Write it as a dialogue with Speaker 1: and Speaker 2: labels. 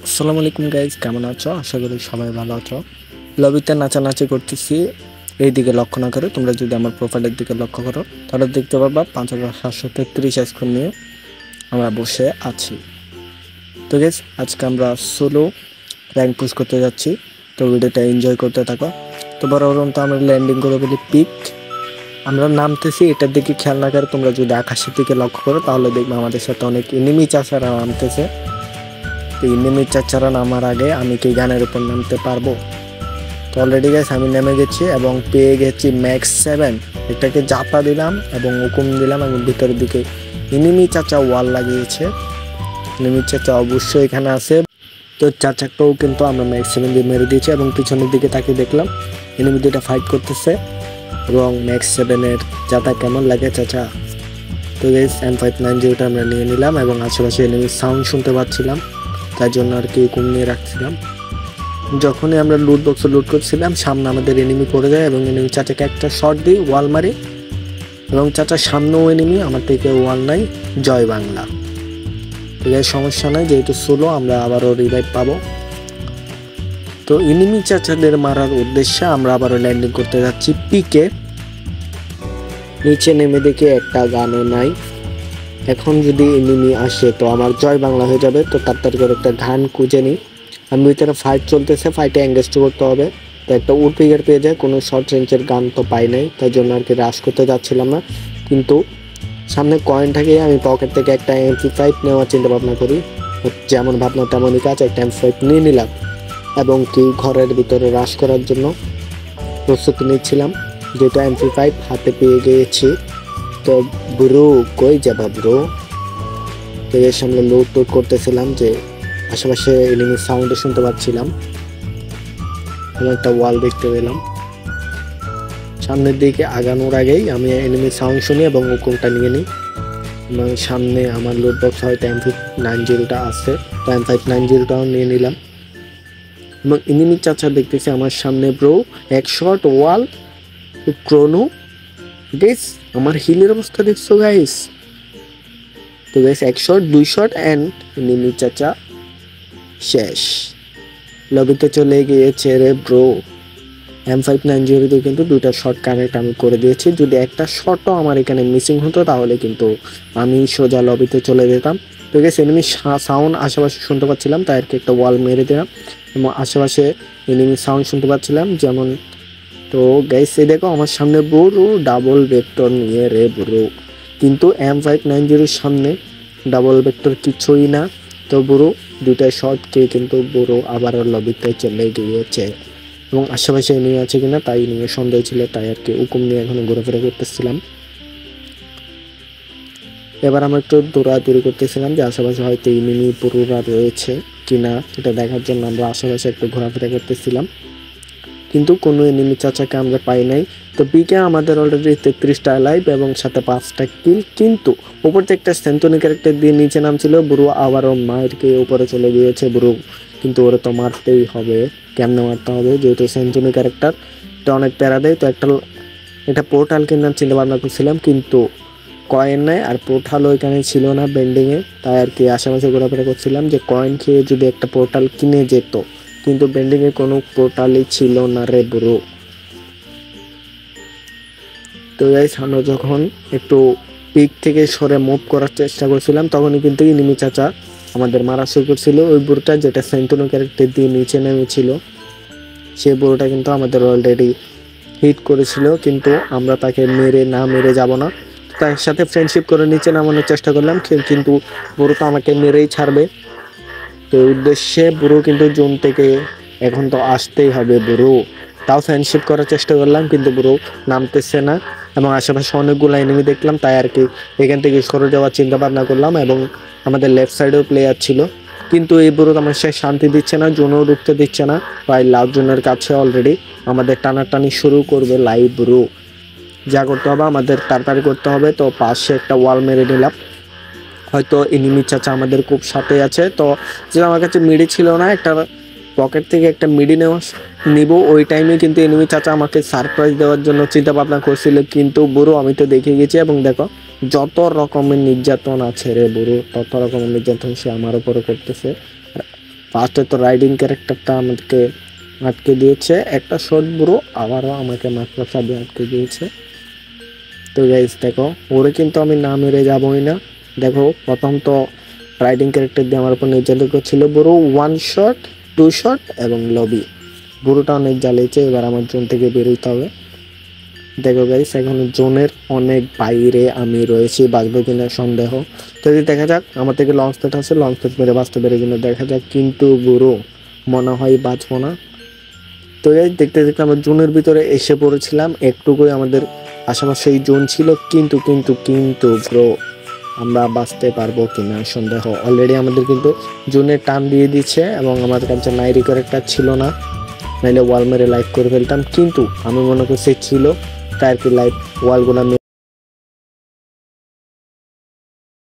Speaker 1: আসসালামু আলাইকুম গাইজ, কেমন আছো? আশা করি সবাই ভালো আছো। লবিতে নাচানাচি করতেছি, এই দিকে লক্ষ্য না করে তোমরা যদি আমার প্রোফাইলের দিকে লক্ষ্য করো তাহলে দেখতে পারবা 5733 স্কোর নিয়ে আমরা বসে আছি। তো গাইজ, আজকে আমরা সোলো র্যাঙ্ক পুশ করতে যাচ্ছি, তো ভিডিওটা এনজয় করতে থাকো। তো বরাবর তো আমরা ল্যান্ডিং করে বলি পিক, আমরা নামতেছি, এটার দিকে খেয়াল না করে তোমরা যদি আকাশের দিকে লক্ষ্য করো তাহলে দেখবে আমাদের সাথে অনেক এনিমি চাষারা নামতেছে। তো এনিমি চাচারা নামার আগে আমি কি গানের উপর নামতে পারবো? তো অলরেডি গাইস আমি নেমে গেছি এবং পেয়ে গেছি ম্যাক্স 7। এটাকে জাপা দিলাম এবং হুকুম দিলাম এবং ভিতরের দিকে এনিমি চাচা ওয়াল লাগিয়েছে। এনিমি চাচা অবশ্যই এখানে আছে। তো চাচাকেও কিন্তু আমরা ম্যাক্স 7 দিয়ে মেরে দিয়েছি এবং পিছনের দিকে তাকিয়ে দেখলাম এনিমি দুটা ফাইট করতেছে এবং ম্যাক্স 7-এর জাতা কেমন লাগে চাচা। তো গাইস M590টা আমরা নিয়ে নিলাম এবং আশেপাশে এনিমি সাউন্ড শুনতে পাচ্ছিলাম, তার জন্য আর কি হুকুম নিয়ে রাখছিলাম। যখনই আমরা লুট বক্স লুট করছিলাম সামনে আমাদের এনিমি পড়ে যায় এবং এনিমি চাচাকে একটা শট দিই, ওয়াল মারি এবং চাচার সামনেও এনিমি, আমার থেকে ওয়াল নাই। জয় বাংলা। ঠিক আছে, সমস্যা নাই, যেহেতু সোলো আমরা আবারও রিভাইভ পাবো। তো এনিমি চাচাদের মারার উদ্দেশ্যে আমরা আবারও ল্যান্ডিং করতে যাচ্ছি পিকে। নিচে নেমে দেখে একটা গানও নাই। এখন যদি এনিমি আসে তো আমার জয় বাংলা হয়ে যাবে। তো তাড়াতাড়ি করে একটা গান খুঁজে নিই। আমি ভিতরে ফাইট চলতেছে, ফাইটে এঙ্গেজ করতে হবে। তো একটা উডপিগার পেয়ে যায়, কোনো শর্ট রেঞ্জের গান তো পাই নাই, তাই জন্য আর কি রাশ করতে যাচ্ছিলাম না। কিন্তু সামনে কয়েন থাকে, আমি পকেট থেকে একটা MP5 নেওয়ার চিন্তা ভাবনা করি। যেমন ভাবনা তেমনই কাজ, একটা MP5 নিয়ে নিলাম এবং কি ঘরের ভিতরে রাশ করার জন্য প্রস্তুতি নিচ্ছিলাম, যেটা MP5 হাতে পেয়ে গিয়েছি। তো ব্রো কই যাবা ব্রো? তো এর সামনে লুট টুট করতেছিলাম, যে আশেপাশে এনিমি সাউন্ড শুনতে পাচ্ছিলাম এবং একটা ওয়াল দেখতে পেলাম। সামনের দিকে আগানোর আগেই আমি এনিমি সাউন্ড শুনি এবং হুকুমটা নিয়ে নিই এবং সামনে আমার লুট বক্স হয়তো M590টা আছে, তো M590টাও নিয়ে নিলাম এবং এনিমি চাচা দেখতেছি আমার সামনে। ব্রো এক শট ওয়াল ক্রোনো। গাইস আমার হিলের অবস্থা দেখছো গাইস? তো গাইস এক শট দুই শট অ্যান্ড এনিমি চাচা শেষ। লবিতে চলে গিয়েছে রে ব্রো। M590 কিন্তু দুইটা শট কানেক্ট আমি করে দিয়েছি। যদি একটা শটও আমার এখানে মিসিং হতো তাহলে কিন্তু আমি সোজা লবিতে চলে যেতাম। তো গেছে এনিমি সাউন্ড আশেপাশে শুনতে পাচ্ছিলাম, তাই আর কি একটা ওয়াল মেরে দিলাম এবং আশেপাশে এনিমি সাউন্ড শুনতে পাচ্ছিলাম যেমন। তো গাইস এই দেখো আমার সামনে ব্রো ডাবল ভেক্টর নিয়ে রে ব্রো, কিন্তু M590 সামনে ডাবল ভেক্টর কিছুই না। তো ব্রো দুইটা শট খেয়ে কিন্তু ব্রো আবার লবিতে চলে গিয়েছে এবং আশেপাশে নিয়ে আছে কিনা তাই নিয়ে সন্দেহ ছিল, তাই আর কি হুকুম নিয়ে এখনো ঘোরাফেরা করতেছিলাম। এবার আমরা একটু দৌড়াদৌড়ি করতেছিলাম যে আশেপাশে হয়তো এনিমি পুরোরা রয়েছে কিনা এটা দেখার জন্য আমরা আশেপাশে একটু ঘোরাফেরা করতেছিলাম, কিন্তু কোনো এনিমি চাচাকে আমরা পাই নাই। তো বিকে আমাদের অলরেডি 33টা লাইভ এবং সাথে 5টা কিল, কিন্তু উপর থেকে একটা সেন্টনি ক্যারেক্টার দিয়ে নিচে নামছিল। বুড়ো আবারও মায়েরকে উপরে চলে গিয়েছে বুড়ো, কিন্তু ওরা তো মারতেই হবে। কেমনে মারতে হবে, যেহেতু সেন্টনি ক্যারেক্টার এটা অনেক প্যারা দেয়। তো একটা পোর্টাল কেনার চিন্তা ভাবনা করছিলাম, কিন্তু কয়েন নাই আর পোর্টালও এখানে ছিল না বেন্ডিংয়ে, তাই আর কি আশেপাশে ঘোরাফেরা করছিলাম যে কয়েন খেয়ে যদি একটা পোর্টাল কিনে যেত, কিন্তু বেন্ডিংয়ে কোনো পোর্টালই ছিল না রে ব্রো। তো গাইস আমরা যখন একটু পিক থেকে সরে মুভ করার চেষ্টা করছিলাম তখনই কিন্তু এনিমি চাচা আমাদের মারা শুরু করছিল। ওই বুড়োটা যেটা সেন্টনো ক্যারেক্টার দিয়ে নিচে নেমেছিল, সেই বুড়োটা কিন্তু আমাদের অলরেডি হিট করেছিল, কিন্তু আমরা তাকে মেরে যাব না, তার সাথে ফ্রেন্ডশিপ করে নিচে নামানোর চেষ্টা করলাম, কিন্তু বুড়ো তো আমাকে মেরেই ছাড়বে। তো উদ্দেশ্যে বুড়ো কিন্তু জোন থেকে এখন তো আসতেই হবে বুড়ো, তাও ফ্রেন্ডশিপ করার চেষ্টা করলাম, কিন্তু বুড়ো নামতেছে না এবং আশেপাশে অনেকগুলো এনিমি দেখলাম, তাই আর কি এখান থেকে সরে যাওয়ার চিন্তা ভাবনা করলাম এবং আমাদের লেফট সাইডেও প্লেয়ার ছিল, কিন্তু এই বুড়ো আমার সে শান্তি দিচ্ছে না, জোনও ঢুকতে দিচ্ছে না। প্রায় লাস্ট জোনের কাছে অলরেডি আমাদের টানাটানি শুরু করবে লাইভ বুড়ো। যা করতে হবে আমাদের তাড়াতাড়ি করতে হবে। তো পাশে একটা ওয়াল মেরে নিলাম, হয়তো এনিমি চাচা আমাদের খুব সাথে আছে। তো যে আমার কাছে মিডি ছিল না, একটা পকেট থেকে একটা মিডি নিব, ওই টাইমে কিন্তু এনিমি চাচা আমাকে সারপ্রাইজ দেওয়ার জন্য চিন্তা ভাবনা করছিল, কিন্তু বুড়ো আমি তো দেখে গেছি এবং দেখো যত রকমের নির্যাতন আছে রে বুড়ো, তত রকমের নির্যাতন সে আমার উপরে করতেছে। ফার্স্টে তো রাইডিং ক্যারেক্টারটা আমাকে আটকে দিয়েছে, একটা শট ব্রো আবারও আমাকে মাত্র সাথে আটকে দিয়েছে। তো গাইস দেখো ওরে কিন্তু আমি না মেরে যাবই না। দেখো প্রথম তো রাইডিং ক্যারেক্টার দিয়ে আমার উপর নির্যাতন করছিল ব্রো, 1 শট 2 শট এবং লবি। বুড়োটা অনেক জ্বালিয়েছে, এবার আমার জোন থেকে বেরোতে হবে। দেখো গাইস এখন জোনের অনেক বাইরে আমি রয়েছি, বাঁচবো কিনা সন্দেহ। তো যদি দেখা যাক, আমার থেকে লঞ্চ প্যাড আছে, লঞ্চ প্যাড মেরে বাঁচতে পেরে কিনা দেখা যাক, কিন্তু বুড়ো মনে হয় বাঁচবো না। তো গাইস দেখতে দেখতে আমরা জোনের ভিতরে এসে পড়েছিলাম, একটুকুই আমাদের আশেপাশে এই জোন ছিল, কিন্তু কিন্তু কিন্তু ব্রো আমরা বাঁচতে পারবো কিনা সন্দেহ। অলরেডি আমাদের কিন্তু জোনে টান দিয়ে দিচ্ছে এবং আমাদের কাছে নাইরি ক্যারেক্টার ছিল না, নাইলে ওয়াল মেরে লাইভ করে ফেলতাম, কিন্তু আমি মনে করছি ছিল তাই আর কি লাইভ ওয়ালগুলো